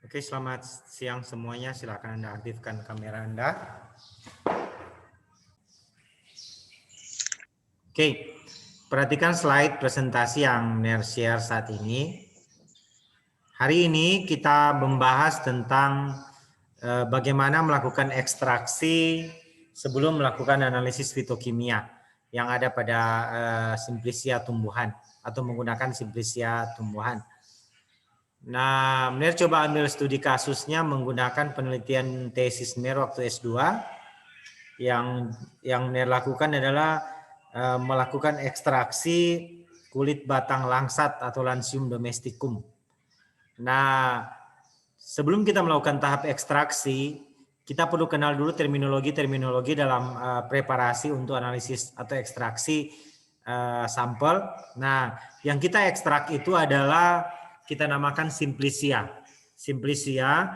Oke, selamat siang semuanya. Silakan Anda aktifkan kamera Anda. Oke, perhatikan slide presentasi yang Ner share saat ini. Hari ini kita membahas tentang bagaimana melakukan ekstraksi sebelum melakukan analisis fitokimia yang ada pada simplisia tumbuhan atau menggunakan simplisia tumbuhan. Nah, Ner coba ambil studi kasusnya menggunakan penelitian tesis Ner waktu S2. Yang Ner lakukan adalah melakukan ekstraksi kulit batang langsat atau Lansium domesticum. Nah, sebelum kita melakukan tahap ekstraksi, kita perlu kenal dulu terminologi dalam preparasi untuk analisis atau ekstraksi sampel. Nah, yang kita ekstrak itu adalah kita namakan simplisia. Simplisia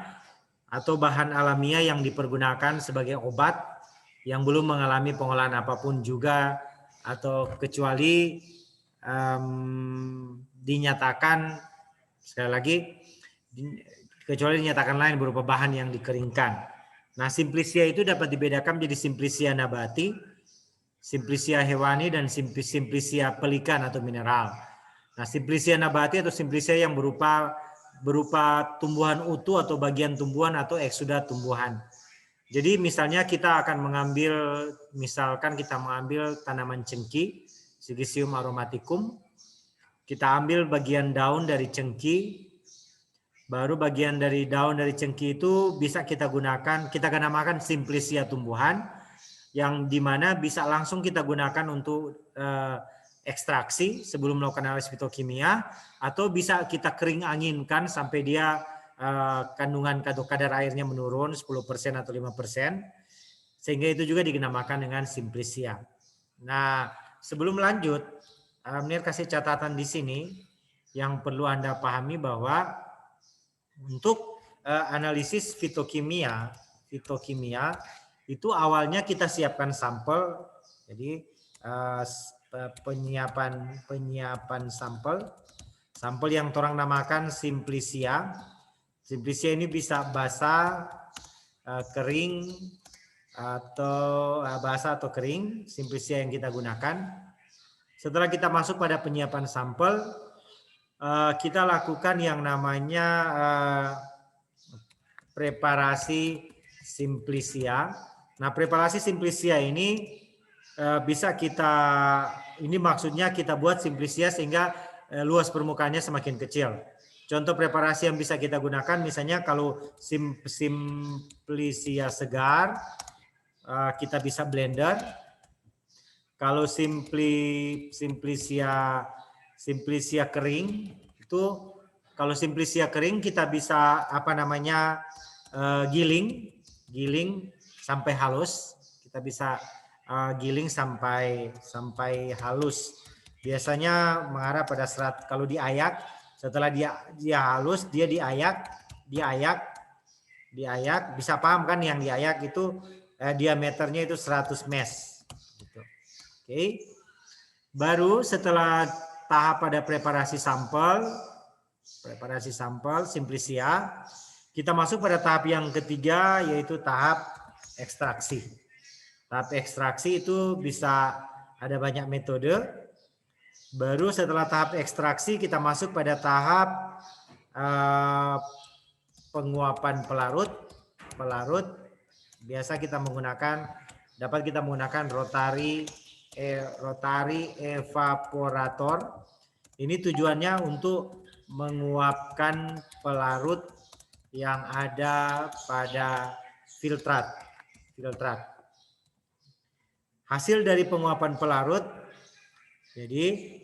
atau bahan alamiah yang dipergunakan sebagai obat yang belum mengalami pengolahan apapun juga atau kecuali dinyatakan, sekali lagi, kecuali dinyatakan lain berupa bahan yang dikeringkan. Nah, simplisia itu dapat dibedakan menjadi simplisia nabati, simplisia hewani, dan simplisia pelikan atau mineral. Nah, simplisia nabati atau simplisia yang berupa tumbuhan utuh atau bagian tumbuhan atau eksuda tumbuhan. Jadi misalnya kita akan mengambil, misalkan kita mengambil tanaman cengkih, Sigisium aromaticum, kita ambil bagian daun dari cengkih, baru bagian dari daun dari cengkih itu bisa kita gunakan, kita akan namakan simplisia tumbuhan, yang dimana bisa langsung kita gunakan untuk ekstraksi sebelum melakukan analisis fitokimia, atau bisa kita kering anginkan sampai dia kandungan atau kadar airnya menurun 10% atau 5%, sehingga itu juga dinamakan dengan simplisia. Nah, sebelum lanjut, Ner kasih catatan di sini yang perlu Anda pahami bahwa untuk analisis fitokimia itu awalnya kita siapkan sampel. Jadi penyiapan sampel yang orang namakan simplisia. Simplisia ini bisa basah, kering, atau basah atau kering, simplisia yang kita gunakan. Setelah kita masuk pada penyiapan sampel, kita lakukan yang namanya preparasi simplisia. Nah, preparasi simplisia ini bisa kita, ini maksudnya kita buat simplisia sehingga luas permukaannya semakin kecil. Contoh preparasi yang bisa kita gunakan, misalnya kalau simplisia segar, kita bisa blender. Kalau simplisia kering itu, kalau simplisia kering kita bisa giling sampai halus. Kita bisa giling sampai halus. Biasanya mengarah pada serat. Kalau diayak, setelah dia halus, dia diayak. Bisa paham kan yang diayak itu diameternya itu 100 mesh. Gitu. Oke. Baru setelah tahap pada preparasi sampel simplisia, kita masuk pada tahap yang ketiga, yaitu tahap ekstraksi. Tahap ekstraksi itu bisa ada banyak metode. Baru setelah tahap ekstraksi kita masuk pada tahap penguapan pelarut. Biasa dapat kita menggunakan rotary evaporator. Ini tujuannya untuk menguapkan pelarut yang ada pada filtrat. Hasil dari penguapan pelarut, jadi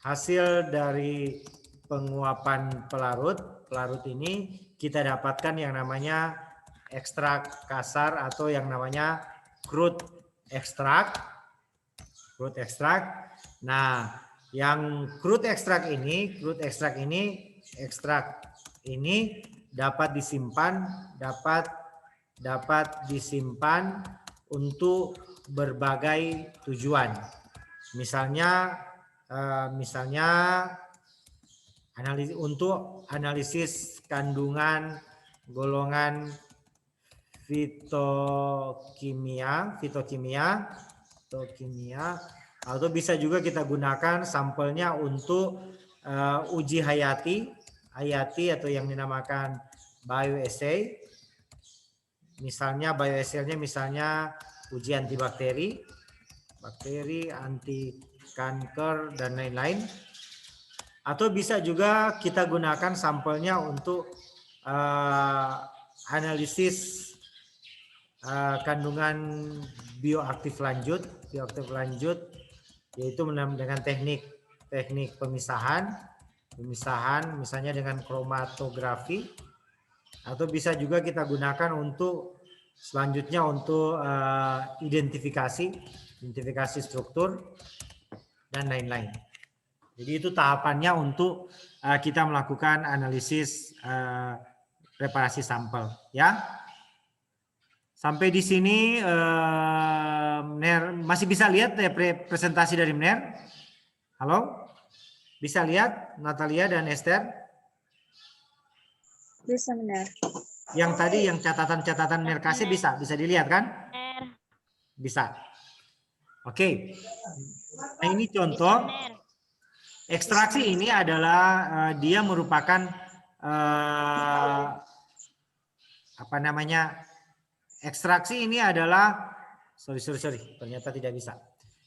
hasil dari penguapan pelarut ini kita dapatkan yang namanya ekstrak kasar atau yang namanya crude extract. Nah, yang crude extract ini dapat disimpan untuk berbagai tujuan. Misalnya untuk analisis kandungan golongan fitokimia, atau bisa juga kita gunakan sampelnya untuk uji hayati atau yang dinamakan bioassay. Misalnya bioassay-nya misalnya uji antibakteri, anti kanker dan lain-lain. Atau bisa juga kita gunakan sampelnya untuk analisis kandungan bioaktif lanjut, yaitu dengan teknik pemisahan misalnya dengan kromatografi, atau bisa juga kita gunakan untuk selanjutnya untuk identifikasi struktur dan lain-lain. Jadi itu tahapannya untuk kita melakukan analisis preparasi sampel, ya. Sampai di sini masih bisa lihat presentasi dari Mner? Halo? Bisa lihat Natalia dan Esther? Bisa, Mner. Yang tadi yang catatan Mner kasih bisa dilihat kan? Bisa. Oke. Nah, ini contoh. Ekstraksi ini adalah dia merupakan ekstraksi ini adalah ternyata tidak bisa.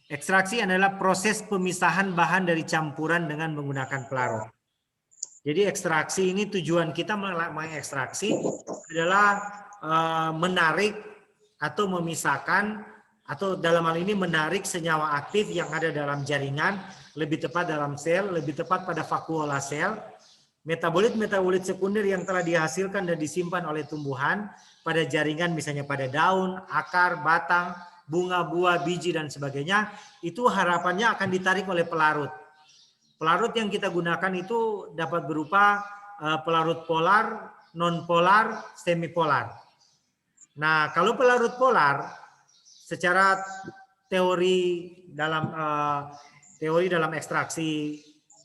Ekstraksi adalah proses pemisahan bahan dari campuran dengan menggunakan pelarut. Jadi ekstraksi ini tujuan kita mengekstraksi adalah menarik atau memisahkan, atau dalam hal ini menarik senyawa aktif yang ada dalam jaringan, lebih tepat dalam sel, lebih tepat pada vakuola sel, metabolit sekunder yang telah dihasilkan dan disimpan oleh tumbuhan pada jaringan, misalnya pada daun, akar, batang, bunga, buah, biji, dan sebagainya, itu harapannya akan ditarik oleh pelarut. Pelarut yang kita gunakan itu dapat berupa pelarut polar, non-polar, semipolar. Nah, kalau pelarut polar, secara teori dalam ekstraksi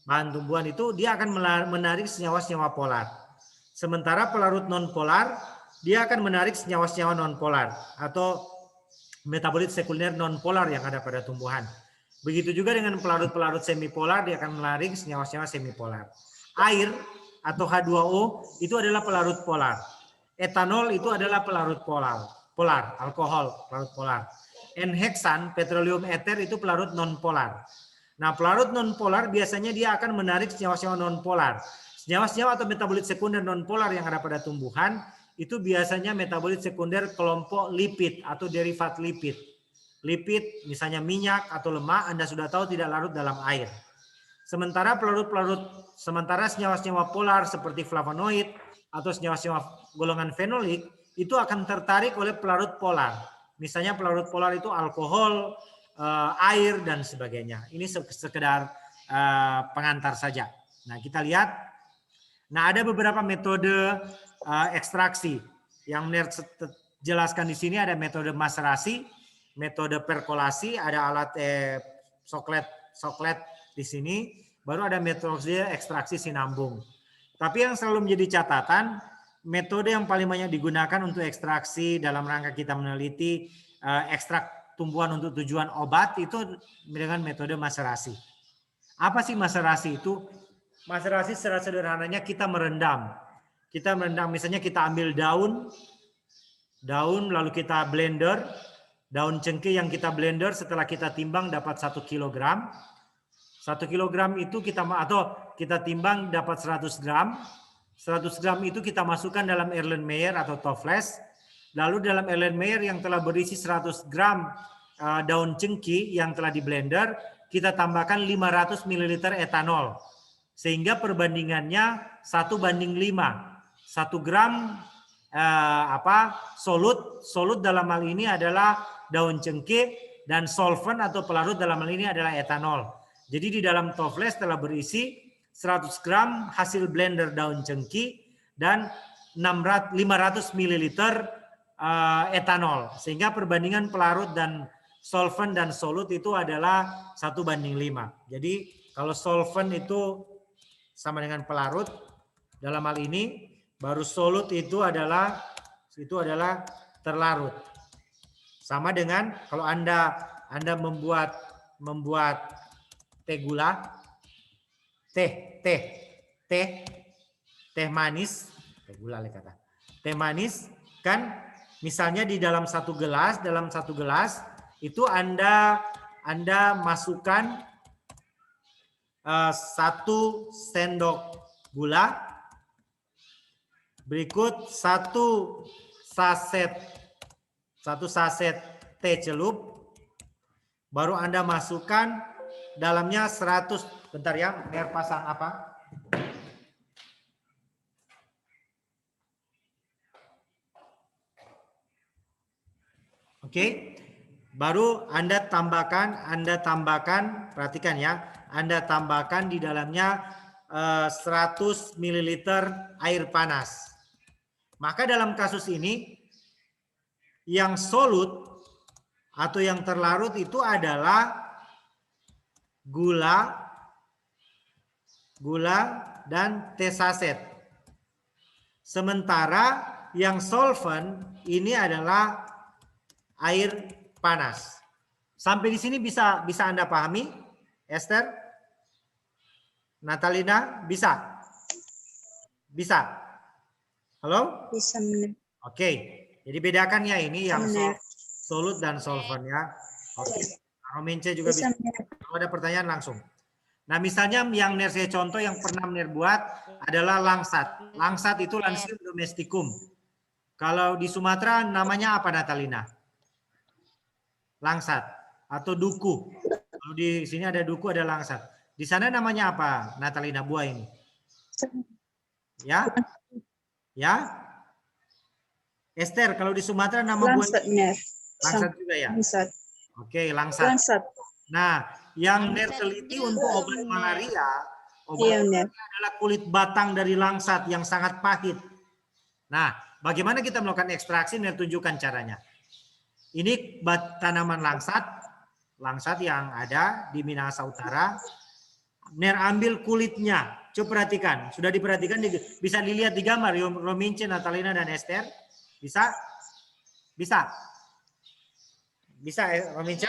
bahan tumbuhan itu dia akan menarik senyawa-senyawa polar. Sementara pelarut non-polar dia akan menarik senyawa-senyawa non-polar atau metabolit sekunder non-polar yang ada pada tumbuhan. Begitu juga dengan pelarut-pelarut semipolar, dia akan menarik senyawa-senyawa semipolar. Air atau H2O itu adalah pelarut polar. Etanol itu adalah pelarut polar, alkohol, pelarut polar. N-heksan, petroleum ether itu pelarut non-polar. Nah, pelarut non-polar biasanya dia akan menarik senyawa-senyawa non-polar. Senyawa-senyawa atau metabolit sekunder non-polar yang ada pada tumbuhan itu biasanya metabolit sekunder kelompok lipid atau derivat lipid. Lipid, misalnya minyak atau lemak, Anda sudah tahu tidak larut dalam air. Sementara senyawa-senyawa polar seperti flavonoid atau senyawa-senyawa golongan fenolik itu akan tertarik oleh pelarut polar. Misalnya pelarut polar itu alkohol, air, dan sebagainya. Ini sekedar pengantar saja. Nah, kita lihat. Nah, ada beberapa metode ekstraksi. Yang Mner jelaskan di sini ada metode maserasi, metode perkolasi, ada alat soklet di sini, baru ada metode ekstraksi sinambung. Tapi yang selalu menjadi catatan, metode yang paling banyak digunakan untuk ekstraksi dalam rangka kita meneliti ekstrak tumbuhan untuk tujuan obat itu dengan metode maserasi. Apa sih maserasi itu? Maserasi secara sederhananya kita merendam. Kita merendam, misalnya kita ambil daun lalu kita blender. Daun cengkeh yang kita blender setelah kita timbang dapat 1 kilogram. 1 kilogram itu kita timbang dapat 100 gram. 100 gram itu kita masukkan dalam Erlenmeyer atau Toples. Lalu dalam Erlenmeyer yang telah berisi 100 gram daun cengkeh yang telah di blender, kita tambahkan 500 ml etanol. Sehingga perbandingannya 1:5. 1 gram solut dalam hal ini adalah daun cengkeh, dan solvent atau pelarut dalam hal ini adalah etanol. Jadi di dalam Toples telah berisi 100 gram hasil blender daun cengkeh dan 500 ml etanol. Sehingga perbandingan pelarut dan solvent dan solut itu adalah 1:5. Jadi kalau solvent itu sama dengan pelarut dalam hal ini, baru solut itu adalah terlarut. Sama dengan kalau Anda membuat teh gula, teh manis, teh gula kata. Teh manis kan misalnya di dalam satu gelas itu Anda masukkan 1 sendok gula, berikut 1 saset teh celup, baru Anda masukkan dalamnya 100, bentar ya, biar pasang apa? Oke. Baru Anda tambahkan, perhatikan ya, Anda tambahkan di dalamnya 100 ml air panas. Maka dalam kasus ini yang solut atau yang terlarut itu adalah gula dan teh saset. Sementara yang solvent ini adalah air panas. Sampai di sini bisa Anda pahami, Esther? Natalina, bisa? Bisa? Halo? Bisa. Oke, jadi bedakan ya ini yang solut dan solvent ya. Oke, Romince juga bisa. Kalau ada pertanyaan langsung. Nah, misalnya yang saya contoh yang pernah buat adalah langsat. Langsat itu Lansium domesticum. Kalau di Sumatera namanya apa, Natalina? Langsat atau duku. Kalau di sini ada duku, ada langsat. Di sana namanya apa, Natalina, buah ini? Ya? Ya? Esther, kalau di Sumatera nama langsat, buah langsat juga ya? Langsat. Oke, langsat. Langsat. Nah, yang teliti untuk obat malaria, Iya, adalah kulit batang dari langsat yang sangat pahit. Nah, bagaimana kita melakukan ekstraksi? Tunjukkan caranya. Ini tanaman langsat yang ada di Minahasa Utara. Ambil kulitnya. Coba perhatikan. Sudah diperhatikan, bisa dilihat di gambar. Romince, Natalina, dan Esther. Bisa? Bisa? Bisa, Romince?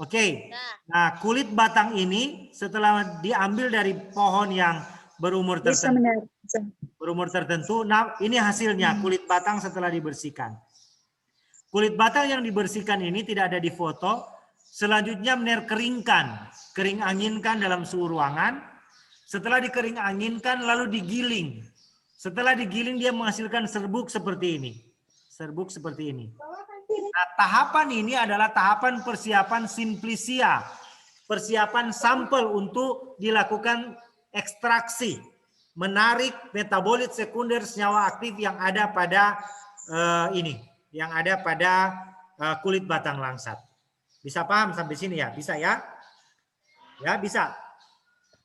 Oke. Nah, kulit batang ini setelah diambil dari pohon yang berumur tertentu. Nah, ini hasilnya kulit batang setelah dibersihkan. Kulit batang yang dibersihkan ini tidak ada di foto. Selanjutnya keringkan. Kering anginkan dalam suhu ruangan. Setelah dikering anginkan lalu digiling. Setelah digiling dia menghasilkan serbuk seperti ini. Serbuk seperti ini. Nah, tahapan ini adalah tahapan persiapan simplisia. Persiapan sampel untuk dilakukan ekstraksi. Menarik metabolit sekunder senyawa aktif yang ada pada ini. Yang ada pada kulit batang langsat. Bisa paham sampai sini ya? Bisa ya? Ya, bisa.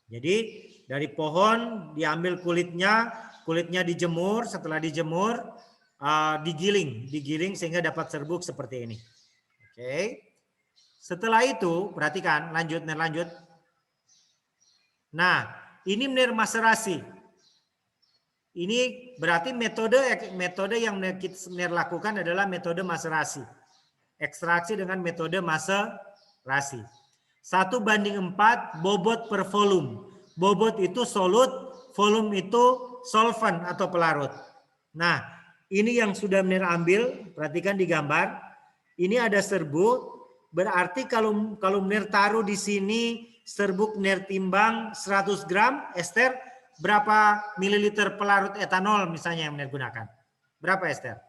Jadi dari pohon diambil kulitnya dijemur, setelah dijemur digiling sehingga dapat serbuk seperti ini. Oke. Setelah itu, perhatikan, lanjut. Nah, ini maserasi. Ini berarti metode yang kita lakukan adalah metode maserasi. Ekstraksi dengan metode maserasi. 1:4 bobot per volume. Bobot itu solut, volume itu solvent atau pelarut. Nah, ini yang sudah ambil, perhatikan di gambar. Ini ada serbuk, berarti kalau taruh di sini serbuk timbang 100 gram, Esther, berapa mililiter pelarut etanol misalnya yang gunakan? Berapa, Esther?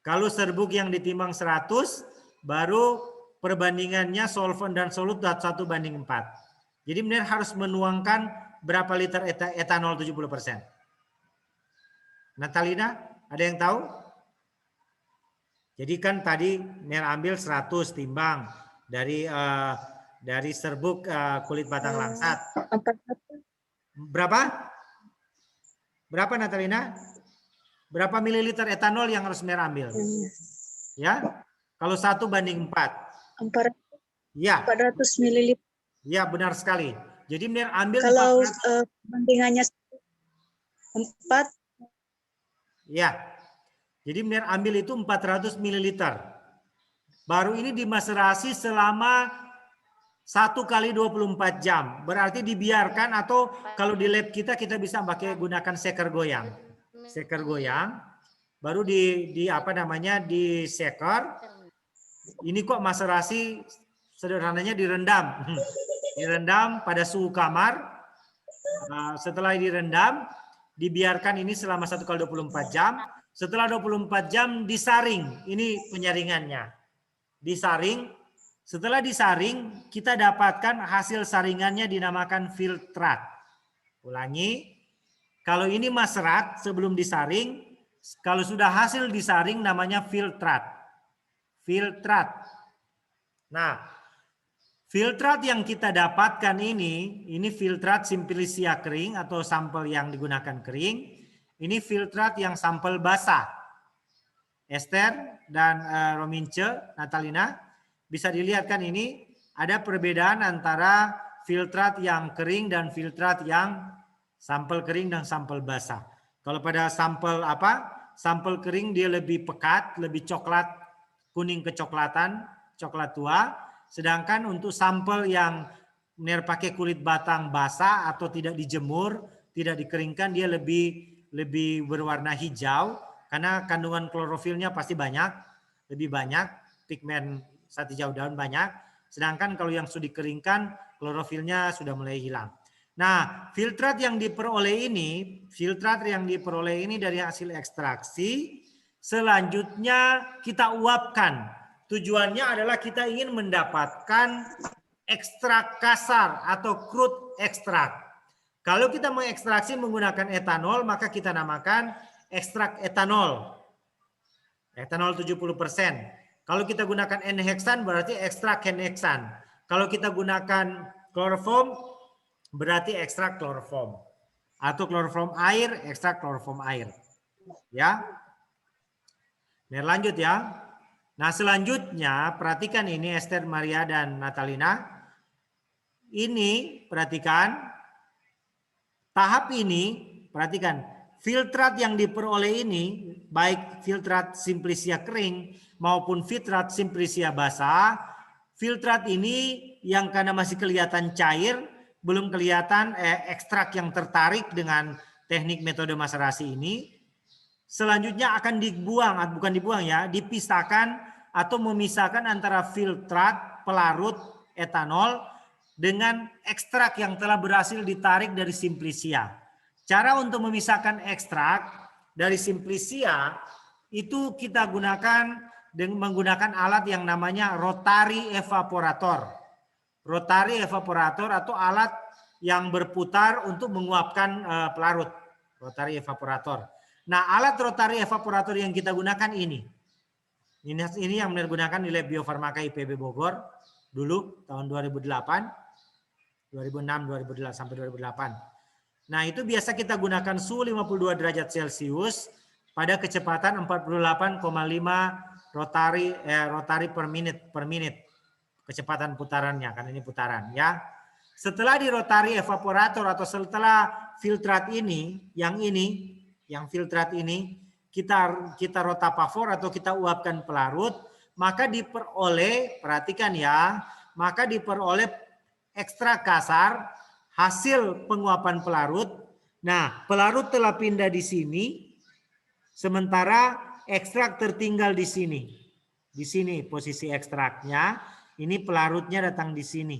Kalau serbuk yang ditimbang 100, baru perbandingannya solvent dan solut 1:4. Jadi harus menuangkan berapa liter etanol 70%. Natalina, ada yang tahu? Jadi kan tadi ambil 100 timbang dari serbuk kulit batang langsat. Berapa? Berapa, Natalina? Berapa mililiter etanol yang harus Mer ambil? Ya, kalau 1 banding 4. 400 Ya, ml. ya benar sekali. Jadi Mer ambil Kalau 400. bandingannya 4. Ya, jadi Mer ambil itu 400 mililiter. Baru ini dimaserasi selama 1 kali 24 jam. Berarti dibiarkan, atau kalau di lab kita bisa pakai gunakan shaker goyang. Shaker goyang, baru di apa namanya, di shaker. Ini kok maserasi sederhananya direndam. Direndam pada suhu kamar. Setelah direndam, dibiarkan ini selama 1 kali 24 jam. Setelah 24 jam disaring. Ini penyaringannya. Disaring. Setelah disaring, kita dapatkan hasil saringannya dinamakan filtrat. Ulangi, kalau ini maserat sebelum disaring, kalau sudah hasil disaring namanya filtrat. Filtrat. Nah, filtrat yang kita dapatkan ini filtrat Simplicia kering atau sampel yang digunakan kering. Ini filtrat yang sampel basah. Esther dan Romince, Natalina, bisa dilihat kan ini ada perbedaan antara filtrat yang kering dan filtrat yang sampel kering dan sampel basah. Kalau pada sampel sampel kering dia lebih pekat, lebih coklat, kuning kecoklatan, coklat tua. Sedangkan untuk sampel yang pakai kulit batang basah atau tidak dijemur, tidak dikeringkan, dia lebih berwarna hijau karena kandungan klorofilnya pasti lebih banyak, pigmen saat hijau daun banyak. Sedangkan kalau yang sudah dikeringkan, klorofilnya sudah mulai hilang. Nah, filtrat yang diperoleh ini dari hasil ekstraksi, selanjutnya kita uapkan. Tujuannya adalah kita ingin mendapatkan ekstrak kasar atau crude ekstrak. Kalau kita mengekstraksi menggunakan etanol, maka kita namakan ekstrak etanol. Etanol 70%. Kalau kita gunakan N-heksan berarti ekstrak N-heksan. Kalau kita gunakan kloroform berarti ekstrak kloroform. Atau kloroform air, ekstrak kloroform air. Ya. Lanjut ya. Nah, selanjutnya perhatikan ini Esther, Maria dan Natalina. Ini perhatikan tahap ini, perhatikan filtrat yang diperoleh ini baik filtrat Simplicia kering maupun filtrat Simplicia basah. Filtrat ini yang karena masih kelihatan cair, belum kelihatan ekstrak yang tertarik dengan teknik metode maserasi ini. Selanjutnya akan dibuang, bukan dibuang ya, dipisahkan atau memisahkan antara filtrat pelarut etanol dengan ekstrak yang telah berhasil ditarik dari Simplicia. Cara untuk memisahkan ekstrak dari Simplicia itu kita gunakan dengan menggunakan alat yang namanya rotary evaporator. Rotary evaporator atau alat yang berputar untuk menguapkan pelarut. Rotary evaporator. Nah, alat rotary evaporator yang kita gunakan ini. Ini yang digunakan di Lab Bio Farmaka IPB Bogor dulu tahun 2008, 2006, 2008 sampai 2008. Nah, itu biasa kita gunakan suhu 52 derajat Celcius pada kecepatan 48,5 rotary per menit kecepatan putarannya, karena ini putaran ya. Setelah di rotary evaporator atau setelah filtrat ini, yang filtrat ini kita rotapavor atau kita uapkan pelarut, maka diperoleh, perhatikan ya, maka diperoleh ekstrak kasar hasil penguapan pelarut. Nah, pelarut telah pindah di sini, sementara ekstrak tertinggal di sini. Di sini posisi ekstraknya, ini pelarutnya datang di sini.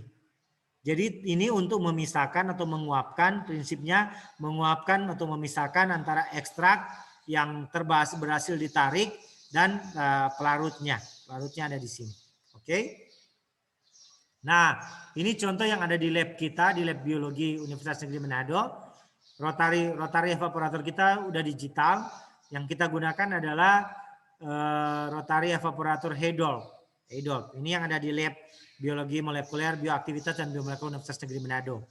Jadi ini untuk memisahkan atau menguapkan, prinsipnya menguapkan atau memisahkan antara ekstrak yang berhasil ditarik dan pelarutnya. Pelarutnya ada di sini. Oke. Nah, ini contoh yang ada di lab kita, di lab biologi Universitas Negeri Manado. Rotary evaporator kita udah digital. Yang kita gunakan adalah rotary evaporator Hedolf. Ini yang ada di lab biologi molekuler, bioaktivitas dan biomolekuler Universitas Negeri Manado.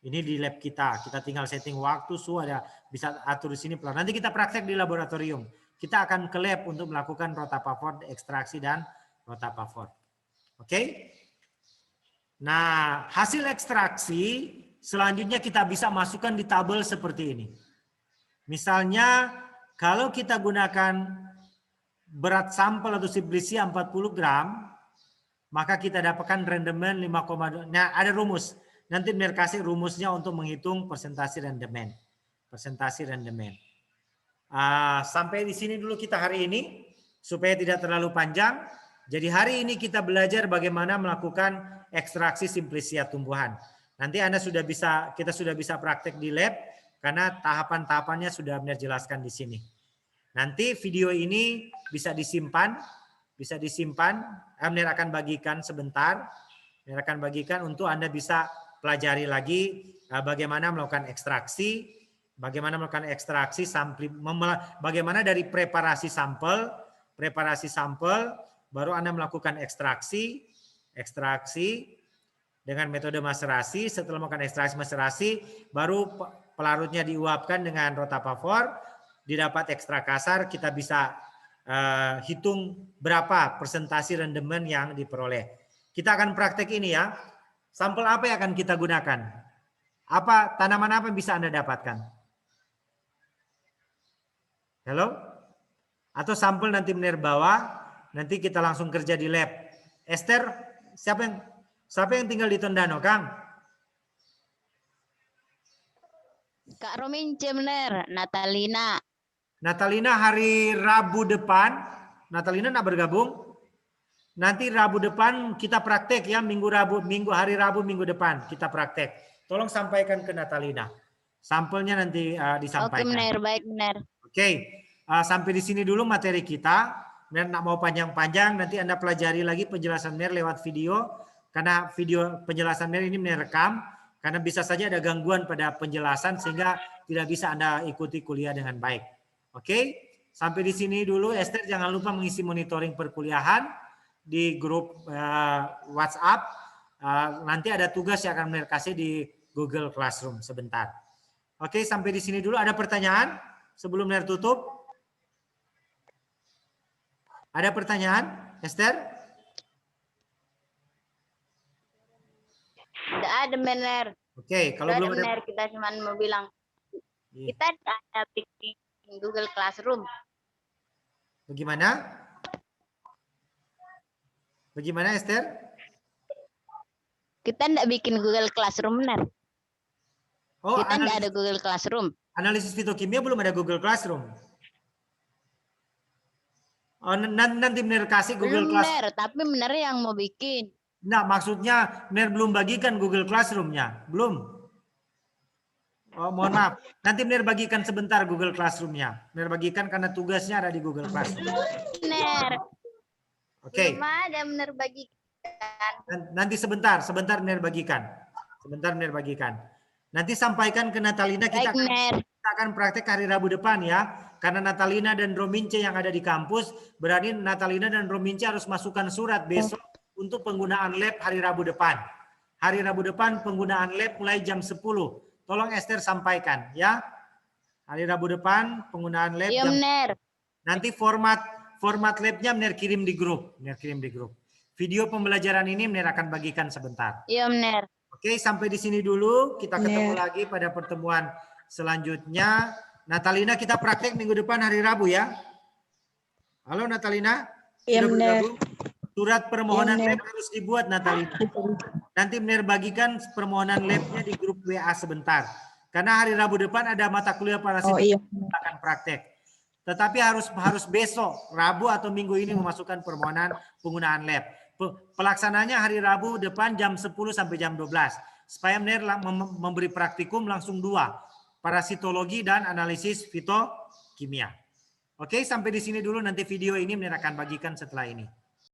Ini di lab kita. Kita tinggal setting waktu, suhu ada bisa atur di sini pelan. Nanti kita praktek di laboratorium. Kita akan ke lab untuk melakukan rotapavor, ekstraksi dan rotapavor. Oke? Nah, hasil ekstraksi selanjutnya kita bisa masukkan di tabel seperti ini. Misalnya kalau kita gunakan berat sampel atau simplisia 40 gram, maka kita dapatkan rendemen 5,2. Nah, ada rumus. Nanti Mir kasih rumusnya untuk menghitung persentase rendemen. Persentase rendemen. Sampai di sini dulu kita hari ini supaya tidak terlalu panjang. Jadi hari ini kita belajar bagaimana melakukan ekstraksi simplisia tumbuhan. Nanti kita sudah bisa praktek di lab karena tahapan-tahapannya sudah Mir jelaskan di sini. Nanti video ini bisa disimpan, Mir akan bagikan sebentar. Mir akan bagikan untuk Anda bisa pelajari lagi bagaimana melakukan ekstraksi, bagaimana dari preparasi sampel, baru Anda melakukan ekstraksi dengan metode maserasi. Setelah melakukan ekstraksi maserasi, baru pelarutnya diuapkan dengan rotapavor, didapat ekstrak kasar, kita bisa hitung berapa persentase rendemen yang diperoleh. Kita akan praktek ini ya. Sampel apa yang akan kita gunakan? Tanaman apa yang bisa Anda dapatkan? Halo? Atau sampel nanti Mir bawa, nanti kita langsung kerja di lab. Esther, siapa yang tinggal di Tondano, Kang? Kak Romince bener, Natalina. Natalina hari Rabu depan, Natalina nak bergabung? Nanti Rabu depan kita praktek ya, hari Rabu minggu depan kita praktek. Tolong sampaikan ke Natalina. Sampelnya nanti disampaikan. Oke, benar, baik benar. Oke, sampai di sini dulu materi kita. Mir nak mau panjang-panjang, nanti Anda pelajari lagi penjelasan Mir lewat video. Karena video penjelasan Mir ini merekam, karena bisa saja ada gangguan pada penjelasan sehingga tidak bisa Anda ikuti kuliah dengan baik. Oke, sampai di sini dulu. Esther, jangan lupa mengisi monitoring perkuliahan di grup WhatsApp. Nanti ada tugas yang akan Mir kasih di Google Classroom sebentar. Oke, sampai di sini dulu. Ada pertanyaan sebelum Mir tutup? Ada pertanyaan, Esther? Tidak ada benar. Oke, kalau belum ada benar, kita cuma mau bilang kita ada bikin Google Classroom. Bagaimana? Bagaimana Esther? Kita tidak bikin Google Classroom benar. Oh, Kita tidak ada Google Classroom. Analisis fitokimia belum ada Google Classroom. Oh, nanti Mir kasih Google Belum Classroom. benar, tapi benar yang mau bikin. Nah, maksudnya Mir belum bagikan Google Classroom-nya. Belum. Oh, mohon maaf. Nanti Mir bagikan sebentar Google Classroom-nya. Mir bagikan karena tugasnya ada di Google Classroom. Benar. Oke. Belum ada benar bagikan. Nanti sebentar Mir bagikan. Nanti sampaikan ke Natalina, kita akan praktek hari Rabu depan ya. Karena Natalina dan Romince yang ada di kampus, berarti Natalina dan Romince harus masukkan surat besok untuk penggunaan lab hari Rabu depan. Hari Rabu depan penggunaan lab mulai jam 10. Tolong Esther sampaikan ya. Hari Rabu depan penggunaan lab. Iya benar. Nanti format labnya Mir kirim di grup. Video pembelajaran ini Mir akan bagikan sebentar. Iya benar. Oke, sampai di sini dulu. Kita ketemu lagi pada pertemuan selanjutnya. Natalina, kita praktek minggu depan hari Rabu ya. Halo Natalina. Iya benar. Surat permohonan lab harus dibuat Natalina. Nanti Mir bagikan permohonan labnya di grup WA sebentar. Karena hari Rabu depan ada mata kuliah parasitologi kita akan praktek. Tetapi harus besok, Rabu atau Minggu ini memasukkan permohonan penggunaan lab. Pelaksananya hari Rabu depan jam 10 sampai jam 12. Supaya Mir memberi praktikum langsung 2. Parasitologi dan analisis fitokimia. Oke, sampai di sini dulu. Nanti video ini Mir akan bagikan setelah ini.